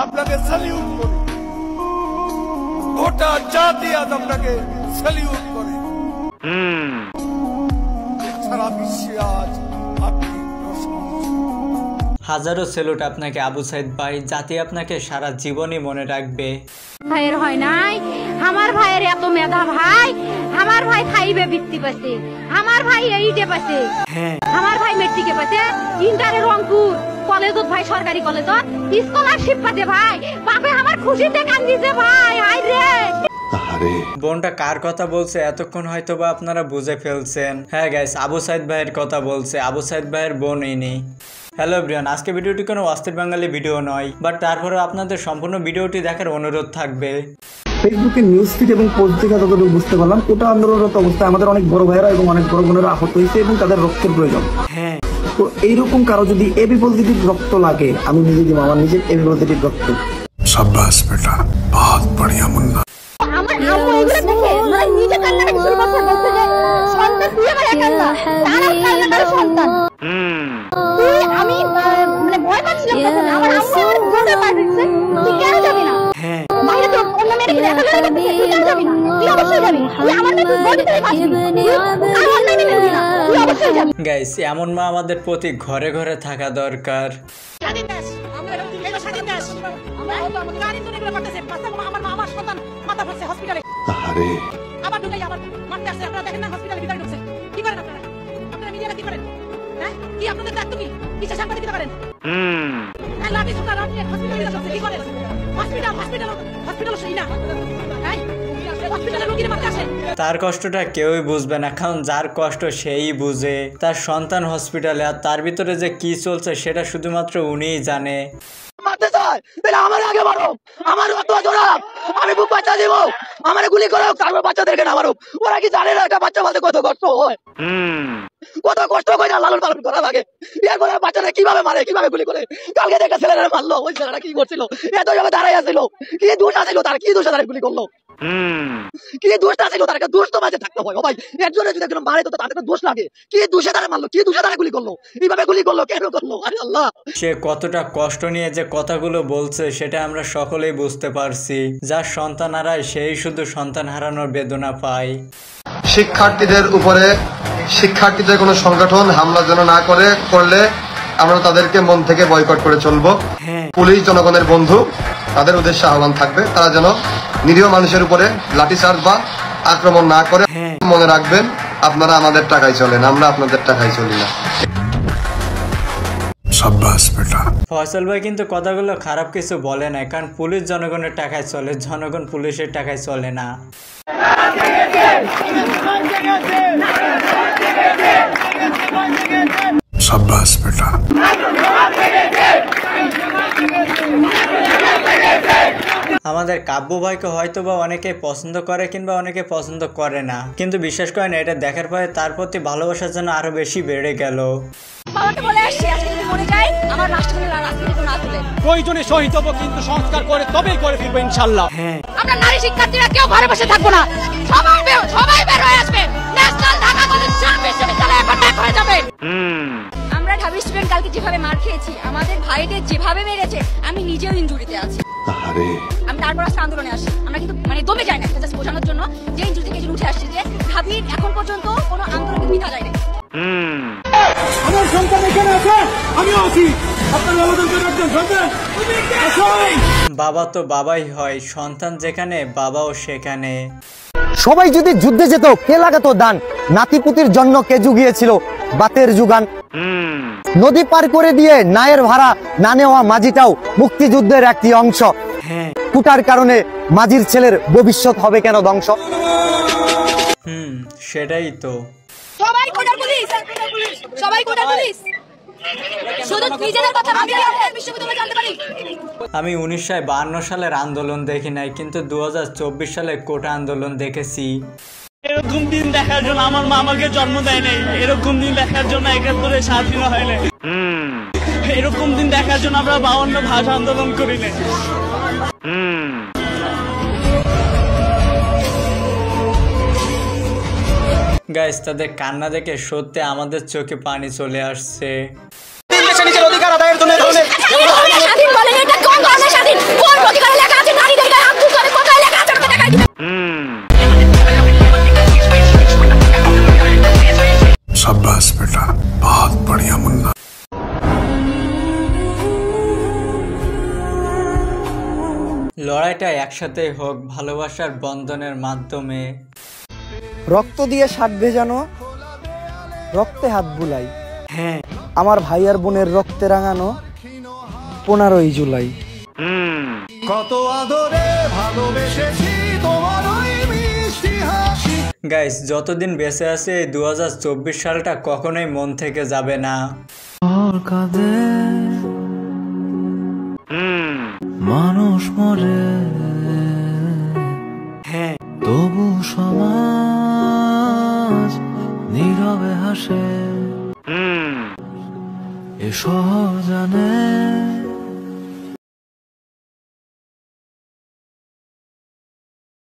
আপনাকে স্যালিউট করি, গোটা জাতি আজ আপনাকে স্যালিউট করে। সারা বিশ্বে আজ আপনি হাজারো সেলুট আপনাকে আবু সাইদ ভাই, জাতি আপনাকে সারা জীবনই মনে রাখবে। ভাইয়ের হয় নাই, আমার ভাইয়ের এত মেধা ভাই, আমার ভাই 5-এ বৃত্তি পাচ্ছে, আমার ভাই 8-এ পাচ্ছে, আমার ভাই মেট্রিকে পাচ্ছে, ইন্টারে রংপুর কলেজত ভাই সরকারি কলেজত স্কলারশিপ পাচ্ছে ভাই, বাপে আমার খুশিতে কান্দিছে ভাই। হাই রে বোনটা কার কথা বলছে এতক্ষণ হয়তো বা আপনারা বুঝে ফেলছেন। হ্যাঁ গাইস, আবু সাইদ ভাইয়ের কথা বলছে। আবু সাইদ ভাইয়ের বোন ইনি। হ্যালো এভরিওয়ান, আজকে ভিডিওটি কোনো অস্থির বাঙালি ভিডিও নয়, বাট তারপরেও আপনাদের সম্পূর্ণ ভিডিওটি দেখার অনুরোধ থাকবে। ফেসবুকে নিউজ ফিড এবং পোস্ট দেখে যতটুকু বুঝতে পারলাম, ওটা আন্দোলনরত অবস্থায় আমাদের অনেক বড় ভাইয়েরা এবং অনেক বড় বোনেরা আহত হয়েছে এবং তাদের রক্তের প্রয়োজন। তো এইরকম কারো যদি এবি পজিটিভ রক্ত লাগে, আমি নিজে দিব আমার নিজের এবি পজিটিভ রক্ত। শাবাশ বেটা, বহুত বড়িয়া মুন্না। আমার আম্মু এগুলো দেখে মানে নিজে কান্নাটা শুরু করতে বলতে যে সন্তান তুই আমার একান্না, তারা কান্নাটা সন্তান। তুই আমি মানে ভয় পাচ্ছিলাম তখন, আমার আম্মু আমার বলতে পারছে তুই কেন যাবি না, বাইরে তো অন্য মেয়েকে দেখা গেল তুই কেন যাবি না, তুই অবশ্যই যাবি, তুই আমার মেয়ে তুই বলতে পারছিস, আর অন্য মেয়ে নিবি না, তুই অবশ্যই যাবি। গাইস, এমন মা আমাদের প্রতি ঘরে ঘরে থাকা দরকার। স্বাধীন দেশ, আমরা এটা স্বাধীন দেশ, আমরা তো আমাদের গাড়ি তো এগুলো করতেছে, পাঁচটা আমার মা আমার সন্তান মাথা ফাটছে হসপিটালে। আরে আবার ঢুকাই আবার মারতে আসছে, আপনারা দেখেন না হসপিটালে ভিতরে ঢুকছে, কি করেন আপনারা? আপনারা মিডিয়াটা কি করেন? হ্যাঁ, কি আপনাদের দায়িত্ব কি? কিসে সাংবাদিকতা করেন? হ্যাঁ, লাঠি সুতা রাখলে হসপিটালে যাচ্ছে, কি করেন? হসপিটাল সেই না, হ্যাঁ হসপিটালে রোগীর মারতে আসে। তার কষ্টটা কেউই বুঝবে না, কারণ যার কষ্ট সেই বুঝে। তার সন্তান হসপিটালে, আর তার ভিতরে যে কি চলছে সেটা শুধুমাত্র উনিই জানে। মারতে চায় তাহলে আমার আগে মারো, আমার রক্ত জড়াও, আমি বুক বাচ্চা দিব, আমার গুলি করো, তারপর বাচ্চাদেরকে না মারো। ওরা কি জানে না একটা বাচ্চা বলতে কত কষ্ট হয়, কত কষ্ট করে লালন পালন করা লাগে। এরপরে বাচ্চারা কিভাবে মারে, কিভাবে গুলি করে। কালকে একটা ছেলেরা মারলো, ওই ছেলেরা কি করছিল, এত জায়গায় দাঁড়াই আসছিল, কি দোষ আছিল তার, কি দোষে তারা গুলি করলো, কি দোষটা ছিল তার? একটা দোষ তো মাঝে থাকতে হয় ভাই, একজনের যদি একজন মারে তো তার একটা দোষ লাগে, কি দোষে তারা মারলো, কি দোষে তারা গুলি করলো, এইভাবে গুলি করলো কেন করলো? আরে আল্লাহ, সে কতটা কষ্ট নিয়ে যে কথাগুলো বলছে সেটা আমরা সকলেই বুঝতে পারছি। যার সন্তান হারায় সেই শুধু সন্তান হারানোর বেদনা পায়। শিক্ষার্থীদের উপরে শিক্ষার্থীদের কোনো সংগঠন হামলা যেন না করলে আমরা তাদেরকে মন থেকে বয়কট করে চলবো। পুলিশ জনগণের বন্ধু, তাদের উদ্দেশ্যে আহ্বান থাকবে তারা যেন নিরীহ মানুষের উপরে লাঠিচার্জ বা আক্রমণ না করে। মনে রাখবেন, আপনারা আমাদের টাকায় চলেন, আমরা আপনাদের টাকায় চলি না। ফয়সাল ভাই কিন্তু কথাগুলো খারাপ কিছু বলে না, কারণ পুলিশ জনগণের টাকায় চলে, জনগণ পুলিশের টাকায় চলে না। শাবাশ বেটা। আমাদের কাব্য ভাইকে হয়তো বা অনেকে পছন্দ করে কিংবা অনেকে পছন্দ করে না, কিন্তু বিশ্বাস করেন এটা দেখার পরে তার প্রতি ভালোবাসার জন্য আরো বেশি বেড়ে গেল। বাবাকে বলে আসছি আজকে যদি মরে যাই আমার রাষ্ট্রপতি রাজনীতি না তুলে প্রয়োজনে শহীদ হবো, কিন্তু সংস্কার করে তবেই করে ফিরবো ইনশাআল্লাহ। আমরা নারী শিক্ষার্থীরা কেউ ঘরে বসে থাকবো না, সবাই বের হয়ে আসবে, ন্যাশনাল ঢাকা কলেজ বিশ্ববিদ্যালয় এখন ব্যাক হয়ে যাবে। আমরা ঢাবি স্টুডেন্ট কালকে যেভাবে মার খেয়েছি, আমাদের ভাইদের যেভাবে মেরেছে, আমি নিজেও ইনজুরিতে আছি। আমি তারপর আজকে আন্দোলনে আসি, আমরা কিন্তু মানে দমে যাই না, জাস্ট বোঝানোর জন্য যে ইনজুরি থেকে উঠে আসছি, যে ঢাবির এখন পর্যন্ত কোনো আন্দোলনে মিথা যায় না। আমার সন্তান এখানে আছে, আমিও আছি, আপনার বাবাদের একজন সন্তান। বাবা তো বাবাই হয়, সন্তান যেখানে বাবাও সেখানে। সবাই যদি যুদ্ধে যেত, কে লাগাতো দান? নাতিপুতির জন্য কে জুগিয়েছিল বাতের যুগান? নদী পার করে দিয়ে নায়ের ভাড়া না নেওয়া মাঝিটাও মুক্তিযুদ্ধের একটি অংশ। কুটার কারণে মাঝির ছেলের ভবিষ্যৎ হবে কেন ধ্বংস? সেটাই তো। সবাই কোটার পুলিশ, সবাই কোটার পুলিশ, শুধু নিজেদের কথা ভাবি, বিশ্ববিদ্যালয় জানতে পারি। আমি 1952 সালের আন্দোলন দেখি নাই, কিন্তু 2024 সালে কোটা আন্দোলন দেখেছি। এরকম দিন দেখার জন্য আমার মা আমাকে জন্ম দেয় নাই, এরকম দিন দেখার জন্য 71 স্বাধীন হয় নাই, এরকম দিন দেখার জন্য আমরা 52 ভাষা আন্দোলন করি নাই। গাইস, তাদের কান্না দেখে সত্যি আমাদের চোখে পানি চলে আসছে। অধিকার আদায়ের জন্য লড়াইটা একসাথেই হোক ভালোবাসার বন্ধনের মাধ্যমে। রক্ত দিয়ে শাক ভেজানো, রক্তে হাত বুলাই। হ্যাঁ, আমার ভাই আর বোনের রক্তে রাঙানো 15ই জুলাই। কত আদরে ভালোবেসেছি তোমার ওই মিষ্টি হাসি। গাইস, যতদিন বেঁচে আছে এই 2024 সালটা কখনোই মন থেকে যাবে না। মানুষ মরে, হ্যাঁ, তবু সমাজ নীরবে হাসে। এ শহর জানে